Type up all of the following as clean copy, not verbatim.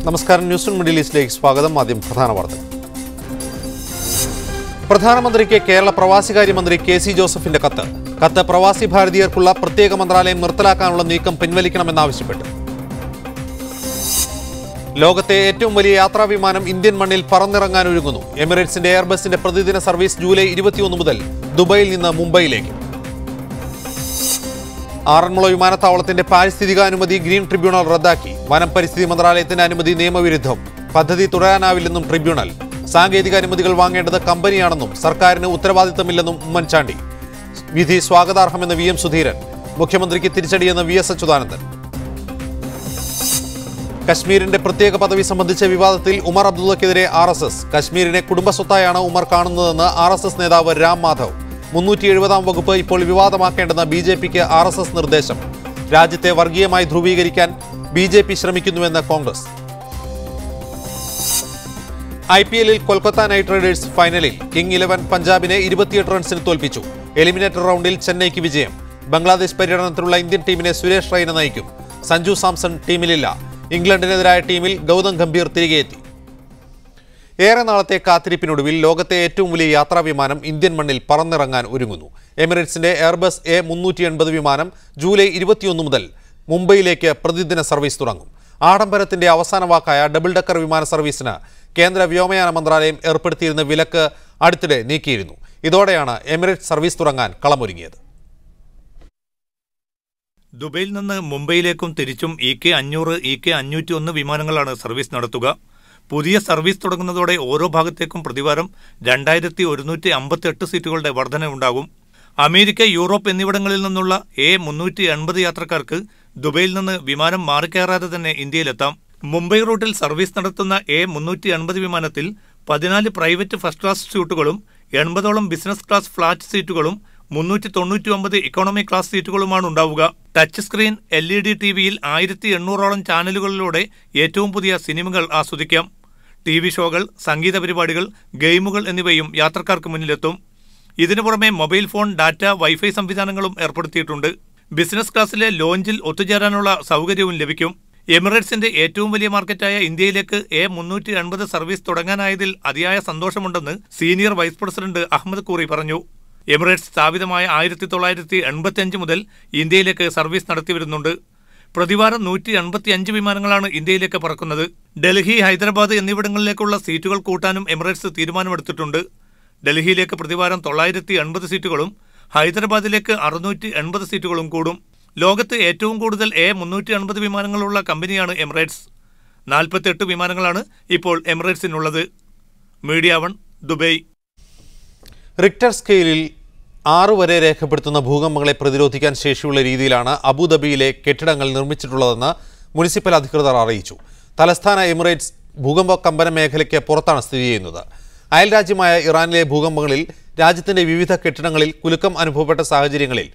നമസ്കാരം. News middle ഈസ്റ്റിലേക്ക് സ്വാഗതം. ആദ്യം പ്രധാന വാർത്തകൾ. പ്രധാനമന്ത്രിക്ക് കേരള പ്രവാസികാര്യ മന്ത്രി കെ.സി. ജോസഫിന്റെ കത്ത് പ്രവാസി ഭാരതീയർക്കുള്ള പ്രത്യേക മന്ത്രാലയം നിർത്തലാക്കാനുള്ള നീക്കം പിൻവലിക്കണമെന്നാവശ്യപ്പെട്ടു. ലോകത്തെ ഏറ്റവും വലിയ യാത്രാ വിമാനം ഇന്ത്യൻ മണ്ണിൽ പറന്നിറങ്ങാൻ ഒരുങ്ങുന്നു. എമിറേറ്റ്സിന്റെ എയർബസിന്റെ പ്രതിദിന സർവീസ് ജൂലൈ 21 മുതൽ ദുബൈയിൽ നിന്ന് മുംബൈയിലേക്ക്. ആറന്മുള വിമാനത്താവളത്തിന്റെ പാരിസ്ഥിതിക അനുമതി ഗ്രീൻ ട്രിബ്യൂണൽ റദ്ദാക്കി. വനം പരിസ്ഥിതി മന്ത്രാലയത്തിന്റെ അനുമതി നിയമവിരുദ്ധം. പദ്ധതി തുടരാനാവില്ലെന്നും ട്രിബ്യൂണൽ. സാങ്കേതിക അനുമതികൾ വാങ്ങേണ്ടത് കമ്പനിയാണെന്നും സർക്കാരിന് ഉത്തരവാദിത്തമില്ലെന്നും ഉമ്മൻചാണ്ടി. വിധി സ്വാഗതാർഹമെന്ന് വി.എം. സുധീരൻ. മുഖ്യമന്ത്രിക്ക് തിരിച്ചടിയെന്ന് വി.എസ്. അച്യുതാനന്ദൻ. കശ്മീരിന്റെ പ്രത്യേക പദവി സംബന്ധിച്ച വിവാദത്തിൽ ഉമർ അബ്ദുള്ളക്കെതിരെ RSS. കശ്മീരിനെ കുടുംബസ്വത്തായാണ് ഉമർ കാണുന്നതെന്ന് RSS നേതാവ് രാം മാധവ്. 370-ാം വകുപ്പ് ഇപ്പോൾ വിവാദമാക്കേണ്ടെന്ന് BJPക്ക് RSS നിർദ്ദേശം. രാജ്യത്തെ വർഗീയമായി ധ്രുവീകരിക്കാൻ BJP ശ്രമിക്കുന്നുവെന്ന് കോൺഗ്രസ്. IPL-ൽ കൊൽക്കത്ത നൈറ്റ് റൈഡേഴ്സ് ഫൈനലിൽ കിങ് 11 പഞ്ചാബിനെ 28 റൺസിന് തോൽപ്പിച്ചു. എലിമിനേറ്റർ റൗണ്ടിൽ ചെന്നൈക്ക് വിജയം. ബംഗ്ലാദേശ് പര്യടനത്തിലുള്ള ഇന്ത്യൻ ടീമിനെ സുരേഷ് റെയ്ന നയിക്കും. സഞ്ജു സാംസൺ ടീമിലില്ല. ഇംഗ്ലണ്ടിനെതിരായ ടീമിൽ ഗൗതം ഗംഭീർ തിരികെയെത്തി. ഏറെ നാളത്തെ കാത്തിരിപ്പിനൊടുവിൽ ലോകത്തെ ഏറ്റവും വലിയ യാത്രാ വിമാനം ഇന്ത്യൻ മണ്ണിൽ പറന്നിറങ്ങാൻ ഒരുങ്ങുന്നു. എമിറേറ്റ്സിന്റെ എയർബസ് A380 വിമാനം ജൂലൈ 21 മുതൽ മുംബൈയിലേക്ക് പ്രതിദിന സർവീസ് തുടങ്ങും. ആഡംബരത്തിന്റെ അവസാന വാക്കായ ഡബിൾ ഡക്കർ വിമാന സർവീസിന് കേന്ദ്ര വ്യോമയാന മന്ത്രാലയം ഏർപ്പെടുത്തിയിരുന്ന വിലക്ക് അടുത്തിടെ നീക്കിയിരുന്നു. ഇതോടെയാണ് എമിറേറ്റ്സ് സർവീസ് തുടങ്ങാൻ കളമൊരുങ്ങിയത്. ദുബൈയിൽ നിന്ന് മുംബൈയിലേക്കും തിരിച്ചും EK500, EK501 വിമാനങ്ങളാണ് സർവീസ് നടത്തുക. പുതിയ സർവീസ് തുടങ്ങുന്നതോടെ ഓരോ ഭാഗത്തേക്കും പ്രതിവാരം 2158 സീറ്റുകളുടെ വർധനയുണ്ടാകും. അമേരിക്ക, യൂറോപ്പ് എന്നിവിടങ്ങളിൽ നിന്നുള്ള A380 യാത്രക്കാർക്ക് ദുബൈയിൽ നിന്ന് വിമാനം മാറിക്കയറാതെ തന്നെ ഇന്ത്യയിലെത്താം. മുംബൈ റൂട്ടിൽ സർവീസ് നടത്തുന്ന A380 വിമാനത്തിൽ 14 പ്രൈവറ്റ് ഫസ്റ്റ് ക്ലാസ് സീറ്റുകളും 80ഓളം ബിസിനസ് ക്ലാസ് ഫ്ലാറ്റ് സീറ്റുകളും 399 ഇക്കോണമി ക്ലാസ് സീറ്റുകളുമാണ് ഉണ്ടാവുക. ടച്ച് സ്ക്രീൻ LED TVയിൽ 1800ഓളം ചാനലുകളിലൂടെ ഏറ്റവും പുതിയ സിനിമകൾ ആസ്വദിക്കാം. TV ഷോകൾ, സംഗീത പരിപാടികൾ, ഗെയിമുകൾ എന്നിവയും യാത്രക്കാർക്ക് മുന്നിലെത്തും. ഇതിനു പുറമെ മൊബൈൽ ഫോൺ, ഡാറ്റ, വൈഫൈ സംവിധാനങ്ങളും ഏർപ്പെടുത്തിയിട്ടുണ്ട്. ബിസിനസ് ക്ലാസ്സിലെ ലോഞ്ചിൽ ഒത്തുചേരാനുള്ള സൗകര്യവും ലഭിക്കും. എമിറേറ്റ്സിന്റെ ഏറ്റവും വലിയ മാർക്കറ്റായ ഇന്ത്യയിലേക്ക് A380 സർവീസ് തുടങ്ങാനായതിൽ അതിയായ സന്തോഷമുണ്ടെന്ന് സീനിയർ വൈസ് പ്രസിഡന്റ് അഹമ്മദ് കൂറി പറഞ്ഞു. എമിറേറ്റ്സ് സ്ഥാപിതമായ 1985 മുതൽ ഇന്ത്യയിലേക്ക് സർവീസ് നടത്തിവരുന്നുണ്ട്. പ്രതിവാരം 185 വിമാനങ്ങളാണ് ഇന്ത്യയിലേക്ക് പറക്കുന്നത്. ഡൽഹി, ഹൈദരാബാദ് എന്നിവിടങ്ങളിലേക്കുള്ള സീറ്റുകൾ കൂട്ടാനും എമിറേറ്റ്സ് തീരുമാനമെടുത്തിട്ടുണ്ട്. ഡൽഹിയിലേക്ക് പ്രതിവാരം 980 സീറ്റുകളും ഹൈദരാബാദിലേക്ക് 680 സീറ്റുകളും കൂടും. ലോകത്ത് ഏറ്റവും കൂടുതൽ A380 വിമാനങ്ങളുള്ള കമ്പനിയാണ് എമിറേറ്റ്സ്. 48 വിമാനങ്ങളാണ് ഇപ്പോൾ എമിറേറ്റ്സിനുള്ളത്. Media 1, Dubai. റിക്ടർ സ്കെയിലിൽ 6 വരെ രേഖപ്പെടുത്തുന്ന ഭൂകമ്പങ്ങളെ പ്രതിരോധിക്കാൻ ശേഷിയുള്ള രീതിയിലാണ് അബുദാബിയിലെ കെട്ടിടങ്ങൾ നിർമ്മിച്ചിട്ടുള്ളതെന്ന് മുനിസിപ്പൽ അധികൃതർ അറിയിച്ചു. തലസ്ഥാന എമിറേറ്റ്സ് ഭൂകമ്പ കമ്പന മേഖലയ്ക്ക് പുറത്താണ് സ്ഥിതി ചെയ്യുന്നത്. അയൽരാജ്യമായ ഇറാനിലെ ഭൂകമ്പങ്ങളിൽ രാജ്യത്തിന്റെ വിവിധ കെട്ടിടങ്ങളിൽ കുലുക്കം അനുഭവപ്പെട്ട സാഹചര്യങ്ങളിൽ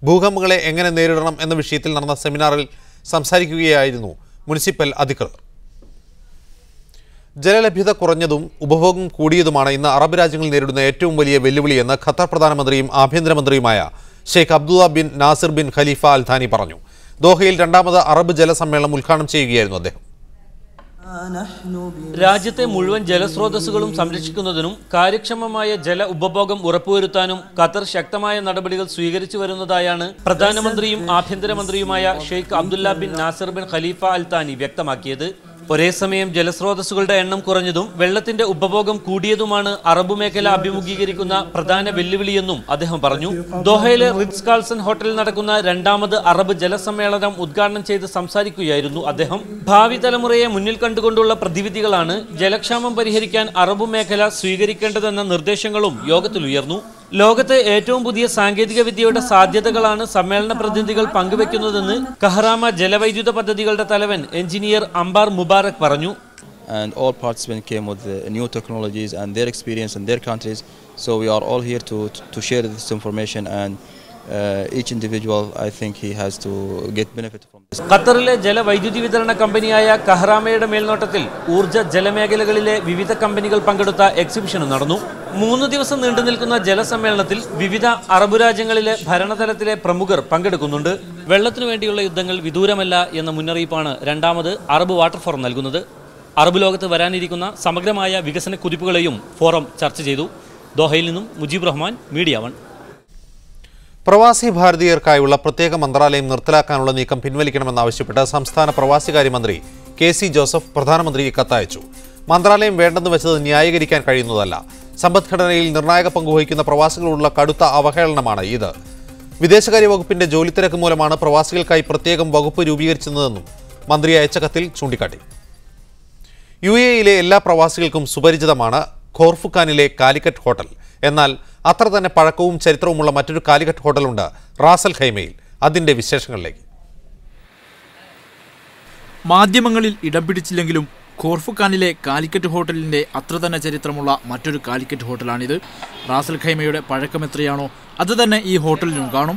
ഭൂകമ്പങ്ങളെ എങ്ങനെ നേരിടണം എന്ന വിഷയത്തിൽ നടന്ന സെമിനാറിൽ സംസാരിക്കുകയായിരുന്നു മുനിസിപ്പൽ അധികൃതർ. ജലലഭ്യത കുറഞ്ഞതും ഉപഭോഗം കൂടിയതുമാണ് ഇന്ന് അറബ് രാജ്യങ്ങൾ നേരിടുന്ന ഏറ്റവും വലിയ വെല്ലുവിളിയെന്ന് ഖത്തർ പ്രധാനമന്ത്രിയും ആഭ്യന്തരമന്ത്രിയുമായ Sheikh Abdullah bin Nasser bin Khalifa Al Thani പറഞ്ഞു. ദോഹയിൽ 2ാമത് അറബ് ജലസമ്മേളനം ഉദ്ഘാടനം ചെയ്യുകയായിരുന്നു അദ്ദേഹം. രാജ്യത്തെ മുഴുവൻ ജലസ്രോതസ്സുകളും സംരക്ഷിക്കുന്നതിനും കാര്യക്ഷമമായ ജല ഉപഭോഗം ഉറപ്പുവരുത്താനും ഖത്തർ ശക്തമായ നടപടികൾ സ്വീകരിച്ചു വരുന്നതായാണ് പ്രധാനമന്ത്രിയും ആഭ്യന്തരമന്ത്രിയുമായ Sheikh Abdullah bin Nasser bin Khalifa Al Thani വ്യക്തമാക്കിയത്. ഒരേ സമയം ജലസ്രോതസ്സുകളുടെ എണ്ണം കുറഞ്ഞതും വെള്ളത്തിന്റെ ഉപഭോഗം കൂടിയതുമാണ് അറബ് മേഖല അഭിമുഖീകരിക്കുന്ന പ്രധാന വെല്ലുവിളിയെന്നും അദ്ദേഹം പറഞ്ഞു. ദോഹയിലെ റിറ്റ്സ് കാൾസൺ ഹോട്ടലിൽ നടക്കുന്ന 2ാമത് അറബ് ജലസമ്മേളനം ഉദ്ഘാടനം ചെയ്ത് സംസാരിക്കുകയായിരുന്നു അദ്ദേഹം. ഭാവി തലമുറയെ മുന്നിൽ കണ്ടുകൊണ്ടുള്ള പ്രതിവിധികളാണ് ജലക്ഷാമം പരിഹരിക്കാൻ അറബ് മേഖല സ്വീകരിക്കേണ്ടതെന്ന നിർദ്ദേശങ്ങളും യോഗത്തിൽ ഉയർന്നു. ലോകത്തെ ഏറ്റവും പുതിയ സാങ്കേതിക വിദ്യയുടെ സാധ്യതകളാണ് സമ്മേളന പ്രതിനിധികൾ പങ്കുവെക്കുന്നതെന്ന് കഹ്റാമ ജലവൈദ്യുത പദ്ധതികളുടെ തലവൻ എഞ്ചിനീയർ അംബാർ മുബാറക് പറഞ്ഞു. And all participants came with new technologies and their experience in their countries. So we are all here to share this information and each individual, I think he has to get benefit from this. ഖത്തറിലെ ജലവൈദ്യുതി വിതരണ കമ്പനിയായ കഹ്റാമയുടെ മേൽനോട്ടത്തിൽ ഊർജ്ജ ജലമേഖലകളിലെ വിവിധ കമ്പനികൾ പങ്കെടുത്ത എക്സിബിഷനും നടന്നു. 3 ദിവസം നീണ്ടു നിൽക്കുന്ന ജലസമ്മേളനത്തിൽ വിവിധ അറബ് രാജ്യങ്ങളിലെ ഭരണതലത്തിലെ പ്രമുഖർ പങ്കെടുക്കുന്നുണ്ട്. വെള്ളത്തിനു വേണ്ടിയുള്ള യുദ്ധങ്ങൾ വിദൂരമല്ല എന്ന മുന്നറിയിപ്പാണ് 2ാമത് അറബ് വാട്ടർ ഫോറം നൽകുന്നത്. അറബ് ലോകത്ത് വരാനിരിക്കുന്ന സമഗ്രമായ വികസന കുതിപ്പുകളെയും ഫോറം ചർച്ച ചെയ്തു. ദോഹയിൽ നിന്നും മുജീബ് റഹ്മാൻ, മീഡിയ 1. പ്രവാസി ഭാരതീയർക്കായുള്ള പ്രത്യേക മന്ത്രാലയം നിർത്തലാക്കാനുള്ള നീക്കം പിൻവലിക്കണമെന്നാവശ്യപ്പെട്ട് സംസ്ഥാന പ്രവാസികാര്യ മന്ത്രി KC ജോസഫ് പ്രധാനമന്ത്രിക്ക് കത്തയച്ചു. മന്ത്രാലയം വേണ്ടെന്ന് വെച്ചത് ന്യായീകരിക്കാൻ കഴിയുന്നതല്ല. സമ്പദ്ഘടനയിൽ നിർണായക പങ്കുവഹിക്കുന്ന പ്രവാസികളോടുള്ള കടുത്ത അവഹേളനമാണ് ഇത്. വിദേശകാര്യ വകുപ്പിന്റെ ജോലിത്തിരക്ക് മൂലമാണ് പ്രവാസികൾക്കായി പ്രത്യേകം വകുപ്പ് രൂപീകരിച്ചതെന്നും മന്ത്രി അയച്ച കത്തിൽ ചൂണ്ടിക്കാട്ടി. UAE-യിലെ എല്ലാ പ്രവാസികൾക്കും സുപരിചിതമാണ് ഖോർഫുഖാനിലെ കാലിക്കറ്റ് ഹോട്ടൽ. എന്നാൽ അത്ര തന്നെ പഴക്കവും ചരിത്രവുമുള്ള മറ്റൊരു കാലിക്കറ്റ് ഹോട്ടലുണ്ട് റാസൽ ഖൈമയിൽ. അതിന്റെ വിശേഷങ്ങളിലേക്ക്. മാധ്യമങ്ങളിൽ ഇടം പിടിച്ചില്ലെങ്കിലും ഖോർഫുഖാനിലെ കാലിക്കറ്റ് ഹോട്ടലിന്റെ അത്ര തന്നെ ചരിത്രമുള്ള മറ്റൊരു കാലിക്കറ്റ് ഹോട്ടലാണിത്. റാസൽ ഖൈമയുടെ പഴക്കം എത്രയാണോ അത് തന്നെ ഈ ഹോട്ടലിനും കാണും.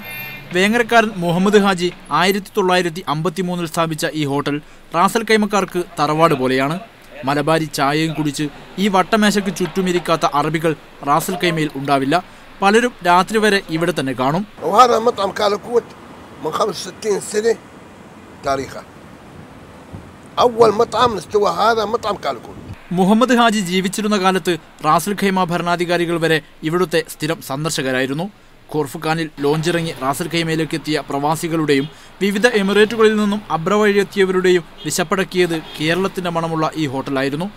വേങ്ങരക്കാരൻ മുഹമ്മദ് ഹാജി 1953 സ്ഥാപിച്ച ഈ ഹോട്ടൽ റാസൽ ഖൈമക്കാർക്ക് തറവാട് പോലെയാണ്. മലബാരി ചായയും കുടിച്ച് ഈ വട്ടമേശയ്ക്ക് ചുറ്റുമിരിക്കാത്ത അറബികൾ റാസൽ ഖൈമയിൽ ഉണ്ടാവില്ല. പലരും രാത്രി വരെ ഇവിടെ തന്നെ കാണും. മുഹമ്മദ് ഹാജി ജീവിച്ചിരുന്ന കാലത്ത് റാസൽ ഖൈമ ഭരണാധികാരികൾ വരെ ഇവിടുത്തെ സ്ഥിരം സന്ദർശകരായിരുന്നു. ഖോർഫുഖാനിൽ ലോഞ്ചിറങ്ങി റാസൽ ഖൈമയിലേക്ക് എത്തിയ പ്രവാസികളുടെയും വിവിധ എമിറേറ്റുകളിൽ നിന്നും അബ്ര വഴിയെത്തിയവരുടെയും വിശപ്പടക്കിയത് കേരളത്തിന്റെ മണമുള്ള ഈ ഹോട്ടലായിരുന്നു.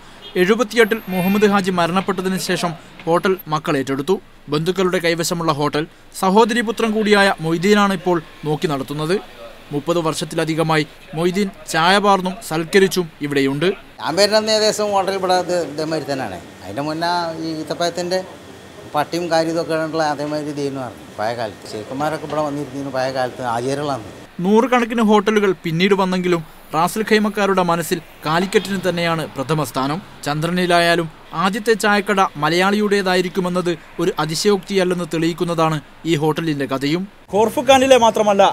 78-ൽ മുഹമ്മദ് ഹാജി മരണപ്പെട്ടതിന് ശേഷം ഹോട്ടൽ മക്കൾ ഏറ്റെടുത്തു. ബന്ധുക്കളുടെ കൈവശമുള്ള ഹോട്ടൽ സഹോദരിപുത്രൻ കൂടിയായ മൊയ്തീനാണ് ഇപ്പോൾ നോക്കി നടത്തുന്നത്. 30 വർഷത്തിലധികമായി മൊയ്തീൻ ചായ പാർന്നും സൽക്കരിച്ചും ഇവിടെയുണ്ട്. ഞാൻ വരുന്ന ഏകദേശം ഹോട്ടൽ ഇവിടെ ഇതേമാതിരി തന്നെയാണ്. അതിൻ്റെ മുന്നേ ഈ ഈത്തപ്പഴത്തിൻ്റെ പട്ടിയും കാര്യം ഇതൊക്കെ ഉള്ള അതേമാതിരി ഇതെന്ന് പറഞ്ഞു. പഴയ കാലത്ത് ശേഖന്മാരൊക്കെ ഇവിടെ വന്നിരുന്നു. പഴയ കാലത്ത് ആചാരങ്ങളാണ്. 100 കണക്കിന് ഹോട്ടലുകൾ പിന്നീട് വന്നെങ്കിലും റാസൽ ഖൈമക്കാരുടെ മനസ്സിൽ കാലിക്കറ്റിന് തന്നെയാണ് പ്രഥമ സ്ഥാനം. ചന്ദ്രനിലായാലും ആദ്യത്തെ ചായക്കട മലയാളിയുടേതായിരിക്കുമെന്നത് ഒരു അതിശയോക്തിയല്ലെന്ന് തെളിയിക്കുന്നതാണ് ഈ ഹോട്ടലിന്റെ കഥയും. ഖോർഫുഖാനിലെ മാത്രമല്ല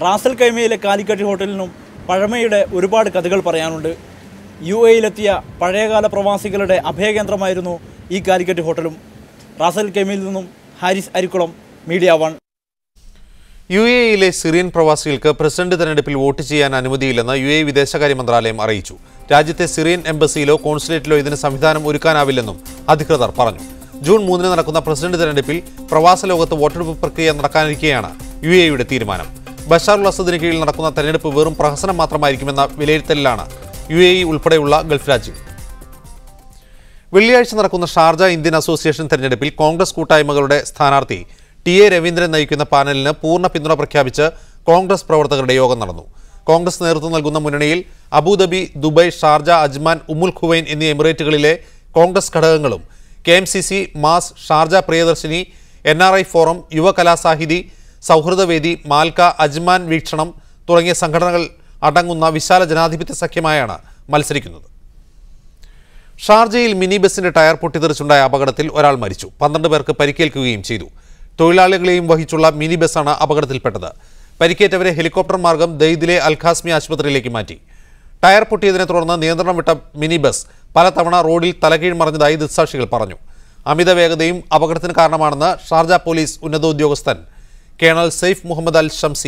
റാസൽ ഖൈമയിലെ കാലിക്കറ്റ് ഹോട്ടലിനും പഴമയുടെ ഒരുപാട് കഥകൾ പറയാനുണ്ട്. UAE-യിലെത്തിയ പഴയകാല പ്രവാസികളുടെ അഭയകേന്ദ്രമായിരുന്നു ഈ കാലിക്കറ്റ് ഹോട്ടലും. റാസൽ ഖൈമയിൽ നിന്നും ഹാരിസ് അരിക്കുളം, മീഡിയ 1. UAE-യിലെ സിറിയൻ പ്രവാസികൾക്ക് പ്രസിഡന്റ് തെരഞ്ഞെടുപ്പിൽ വോട്ട് ചെയ്യാൻ അനുമതിയില്ലെന്ന് UAE വിദേശകാര്യ മന്ത്രാലയം അറിയിച്ചു. രാജ്യത്തെ സിറിയൻ എംബസിയിലോ കോൺസുലേറ്റിലോ ഇതിന് സംവിധാനം ഒരുക്കാനാവില്ലെന്നും അധികൃതർ പറഞ്ഞു. ജൂൺ 3-ന് നടക്കുന്ന പ്രസിഡന്റ് തെരഞ്ഞെടുപ്പിൽ പ്രവാസ ലോകത്ത് വോട്ടെടുപ്പ് പ്രക്രിയ നടക്കാനിരിക്കെയാണ് UAE-യുടെ തീരുമാനം. ബഷാറുൽ അസദിന് കീഴിൽ നടക്കുന്ന തെരഞ്ഞെടുപ്പ് വെറും പ്രഹസനം മാത്രമായിരിക്കുമെന്ന വിലയിരുത്തലിലാണ് UAE ഉൾപ്പെടെയുള്ള ഗൾഫ് രാജ്യങ്ങൾ. വെള്ളിയാഴ്ച നടക്കുന്ന ഷാർജ ഇന്ത്യൻ അസോസിയേഷൻ തെരഞ്ഞെടുപ്പിൽ കോൺഗ്രസ് കൂട്ടായ്മകളുടെ സ്ഥാനാർത്ഥി TA രവീന്ദ്രൻ നയിക്കുന്ന പാനലിന് പൂർണ്ണ പിന്തുണ പ്രഖ്യാപിച്ച് കോൺഗ്രസ് പ്രവർത്തകരുടെ യോഗം നടന്നു. കോൺഗ്രസ് നേതൃത്വം നൽകുന്ന മുന്നണിയിൽ അബുദാബി, ദുബായ്, ഷാർജ, അജ്മാൻ, ഉമ്മുൽ ഖുവൈൻ എന്നീ എമിറേറ്റുകളിലെ കോൺഗ്രസ് ഘടകങ്ങളും KMCC, mass, Sharjah Priyadarshini, NRI forum, യുവ കലാസാഹിതി, സൗഹൃദവേദി, മാൽക്ക, അജ്മാൻ വീക്ഷണം തുടങ്ങിയ സംഘടനകൾ അടങ്ങുന്ന വിശാല ജനാധിപത്യ സഖ്യമായാണ് മത്സരിക്കുന്നത്. ഷാർജയിൽ മിനി ബസിന്റെ ടയർ പൊട്ടിത്തെറിച്ചുണ്ടായ അപകടത്തിൽ ഒരാൾ മരിച്ചു. 12 പേർക്ക് പരിക്കേൽക്കുകയും ചെയ്തു. തൊഴിലാളികളെയും വഹിച്ചുള്ള മിനി ബസ്സാണ് അപകടത്തിൽപ്പെട്ടത്. പരിക്കേറ്റവരെ ഹെലികോപ്റ്റർ മാർഗം ദെയ്ദിലെ അൽഖാസ്മി ആശുപത്രിയിലേക്ക് മാറ്റി. ടയർ പൊട്ടിയതിനെ തുടർന്ന് നിയന്ത്രണം വിട്ട മിനി ബസ് പലതവണ റോഡിൽ തലകീഴ് മറിഞ്ഞതായി ദൃക്സാക്ഷികൾ പറഞ്ഞു. അമിത വേഗതയും അപകടത്തിന് കാരണമാണെന്ന് ഷാർജ പോലീസ് ഉന്നതോദ്യോഗസ്ഥൻ colonel Saif Mohammed Al Shamsi